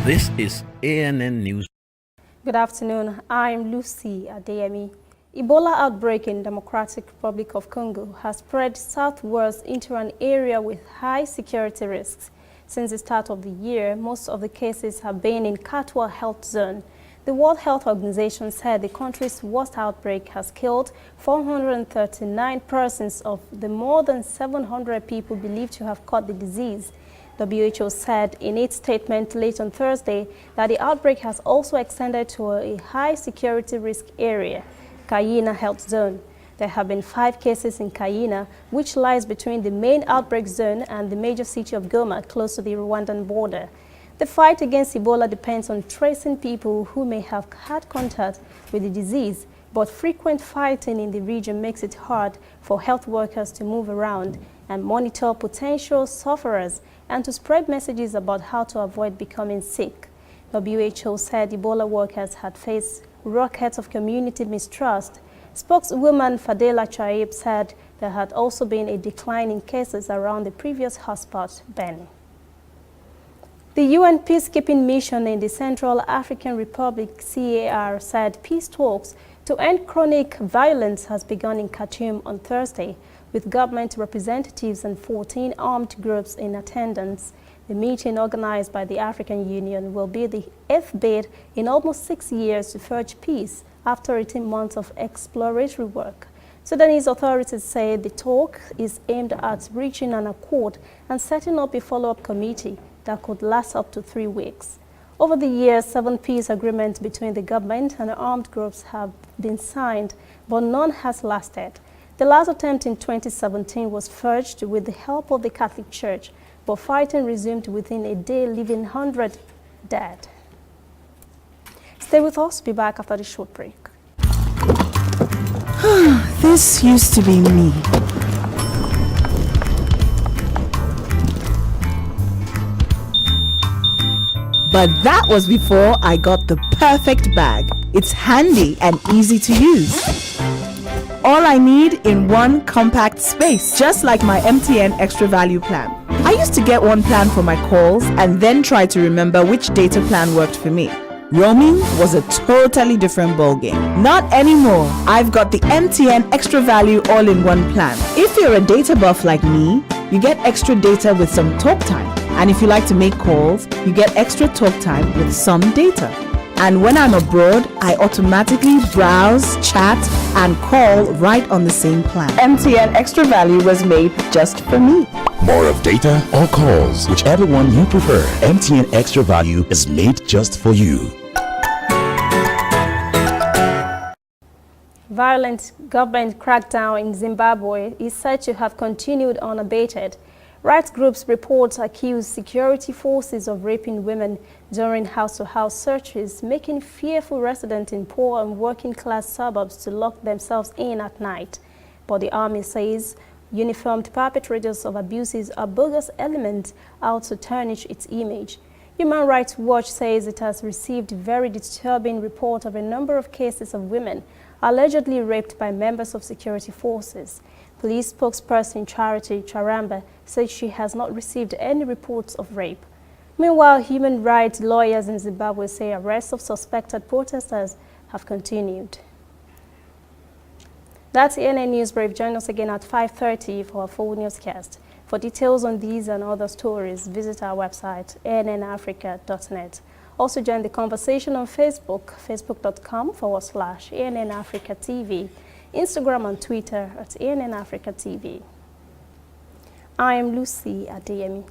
This is ANN News. Good afternoon. I'm Lucy Adeyemi. Ebola outbreak in Democratic Republic of Congo has spread southwards into an area with high security risks. Since the start of the year, most of the cases have been in Katwa Health Zone. The World Health Organization said the country's worst outbreak has killed 439 persons of the more than 700 people believed to have caught the disease. WHO said in its statement late on Thursday that the outbreak has also extended to a high security risk area, Kayina Health Zone. There have been 5 cases in Kayina, which lies between the main outbreak zone and the major city of Goma, close to the Rwandan border. The fight against Ebola depends on tracing people who may have had contact with the disease, but frequent fighting in the region makes it hard for health workers to move around and monitor potential sufferers and to spread messages about how to avoid becoming sick. WHO said Ebola workers had faced rockets of community mistrust. Spokeswoman Fadela Chaib said there had also been a decline in cases around the previous hotspot, Beni. The UN peacekeeping mission in the Central African Republic, CAR, said peace talks to end chronic violence has begun in Khartoum on Thursday, with government representatives and 14 armed groups in attendance. The meeting, organized by the African Union, will be the 8th bid in almost 6 years to forge peace after 18 months of exploratory work. Sudanese authorities say the talk is aimed at reaching an accord and setting up a follow-up committee that could last up to 3 weeks. Over the years, 7 peace agreements between the government and the armed groups have been signed, but none has lasted. The last attempt in 2017 was forged with the help of the Catholic Church, but fighting resumed within a day, leaving 100 dead. Stay with us. Be back after the short break. This used to be me. But that was before I got the perfect bag. It's handy and easy to use. All I need in one compact space, just like my MTN Extra Value plan. I used to get one plan for my calls and then try to remember which data plan worked for me. Roaming was a totally different ballgame. Not anymore. I've got the MTN Extra Value all-in-one plan. If you're a data buff like me, you get extra data with some talk time. And if you like to make calls, you get extra talk time with some data. And when I'm abroad, I automatically browse, chat, and call right on the same plan. MTN Extra Value was made just for me. More of data or calls, whichever one you prefer. MTN Extra Value is made just for you. Violent government crackdown in Zimbabwe is said to have continued unabated. Rights groups report accuse security forces of raping women during house-to-house searches, making fearful residents in poor and working-class suburbs to lock themselves in at night. But the army says uniformed perpetrators of abuses are bogus elements out to tarnish its image. Human Rights Watch says it has received very disturbing report of a number of cases of women allegedly raped by members of security forces. Police spokesperson Charity Charamba said she has not received any reports of rape. Meanwhile, human rights lawyers in Zimbabwe say arrests of suspected protesters have continued. That's ANN News Brief. Join us again at 5:30 for our full newscast. For details on these and other stories, visit our website, annafrica.net. Also join the conversation on Facebook, facebook.com/ANN Africa TV, Instagram and Twitter at ANN Africa TV. I am Lucy Adeyemi.